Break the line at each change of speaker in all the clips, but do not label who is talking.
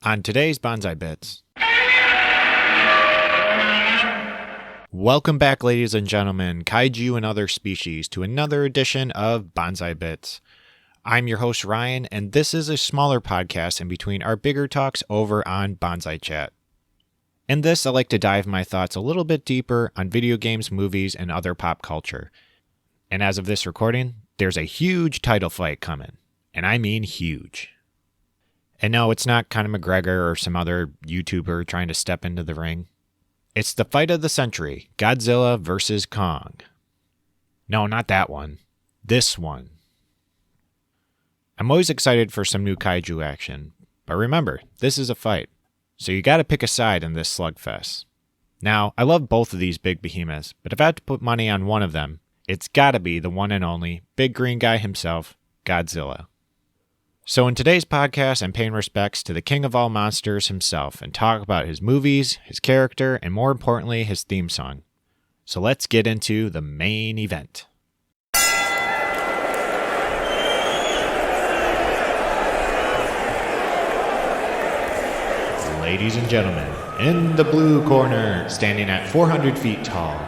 On today's Banzai Bits. Welcome back, ladies and gentlemen, kaiju and other species, to another edition of Banzai Bits. I'm your host, Ryan, and this is a smaller podcast in between our bigger talks over on Banzai Chat. In this, I like to dive my thoughts a little bit deeper on video games, movies, and other pop culture. And as of this recording, there's a huge title fight coming. And I mean huge. And no, it's not Conor McGregor or some other YouTuber trying to step into the ring. It's the fight of the century, Godzilla vs Kong. No, not that one. This one. I'm always excited for some new kaiju action, but remember, this is a fight, so you gotta pick a side in this slugfest. Now, I love both of these big behemoths, but if I had to put money on one of them, it's gotta be the one and only big green guy himself, Godzilla. So in today's podcast, I'm paying respects to the king of all monsters himself and talk about his movies, his character, and more importantly, his theme song. So let's get into the main event. Ladies and gentlemen, in the blue corner, standing at 400 feet tall,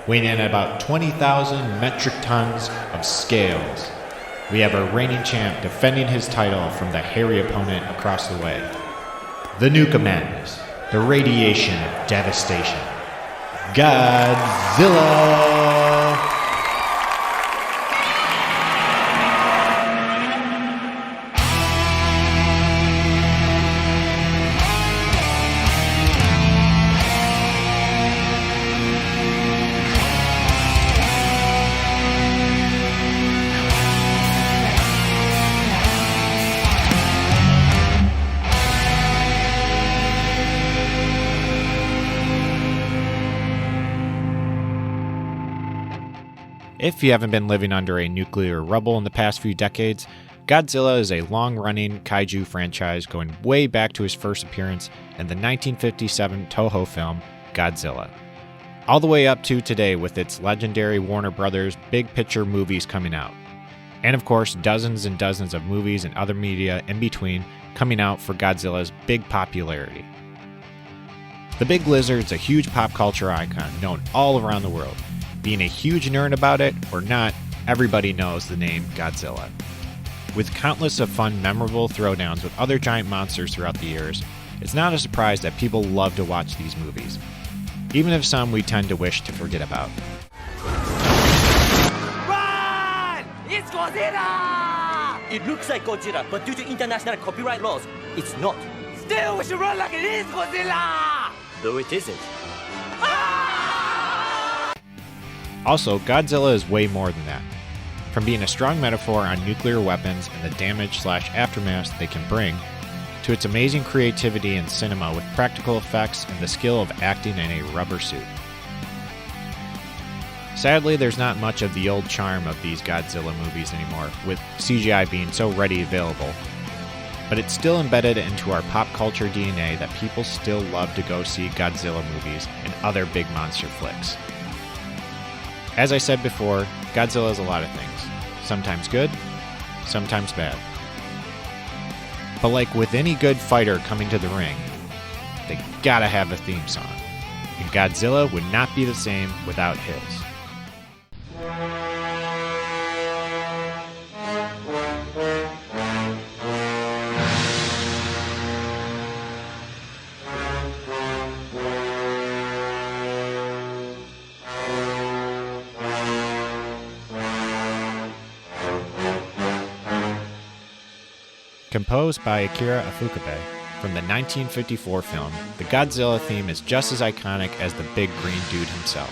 weighing in at about 20,000 metric tons of scales, we have our reigning champ defending his title from the hairy opponent across the way. The Nujabes, the radiation of devastation, Godzilla! If you haven't been living under a nuclear rubble in the past few decades, Godzilla is a long-running kaiju franchise going way back to his first appearance in the 1957 Toho film, Godzilla. All the way up to today with its legendary Warner Brothers big picture movies coming out. And of course, dozens and dozens of movies and other media in between coming out for Godzilla's big popularity. The Big Lizard's a huge pop culture icon known all around the world. Being a huge nerd about it or not, everybody knows the name Godzilla. With countless of fun, memorable throwdowns with other giant monsters throughout the years, it's not a surprise that people love to watch these movies, even if some we tend to wish to forget about.
Run! It's Godzilla! It looks like Godzilla, but due to international copyright laws, it's not. Still, we should run like it is Godzilla! Though it isn't.
Also, Godzilla is way more than that. From being a strong metaphor on nuclear weapons and the damage/aftermath they can bring, to its amazing creativity in cinema with practical effects and the skill of acting in a rubber suit. Sadly, there's not much of the old charm of these Godzilla movies anymore, with CGI being so readily available. But it's still embedded into our pop culture DNA that people still love to go see Godzilla movies and other big monster flicks. As I said before, Godzilla is a lot of things. Sometimes good, sometimes bad. But like with any good fighter coming to the ring, they gotta have a theme song. And Godzilla would not be the same without his. Composed by Akira Ifukube from the 1954 film, the Godzilla theme is just as iconic as the big green dude himself.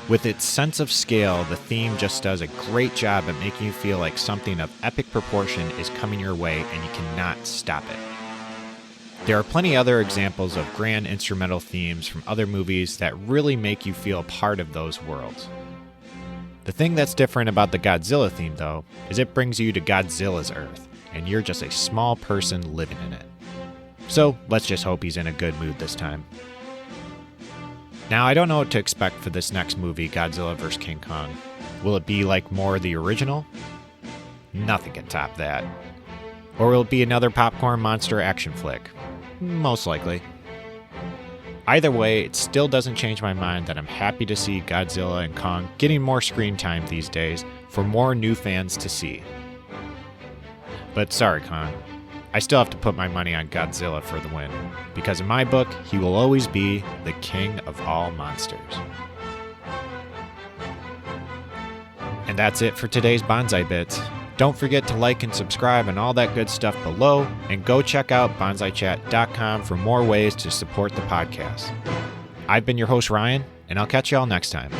With its sense of scale, the theme just does a great job at making you feel like something of epic proportion is coming your way and you cannot stop it. There are plenty other examples of grand instrumental themes from other movies that really make you feel part of those worlds. The thing that's different about the Godzilla theme, though, is it brings you to Godzilla's Earth, and you're just a small person living in it. So let's just hope he's in a good mood this time. Now, I don't know what to expect for this next movie, Godzilla vs King Kong. Will it be like more the original? Nothing can top that. Or will it be another popcorn monster action flick? Most likely. Either way, it still doesn't change my mind that I'm happy to see Godzilla and Kong getting more screen time these days for more new fans to see. But sorry, Kong. I still have to put my money on Godzilla for the win, because in my book, he will always be the king of all monsters. And that's it for today's Banzai Bits. Don't forget to like and subscribe and all that good stuff below, and go check out banzaichat.com for more ways to support the podcast. I've been your host, Ryan, and I'll catch you all next time.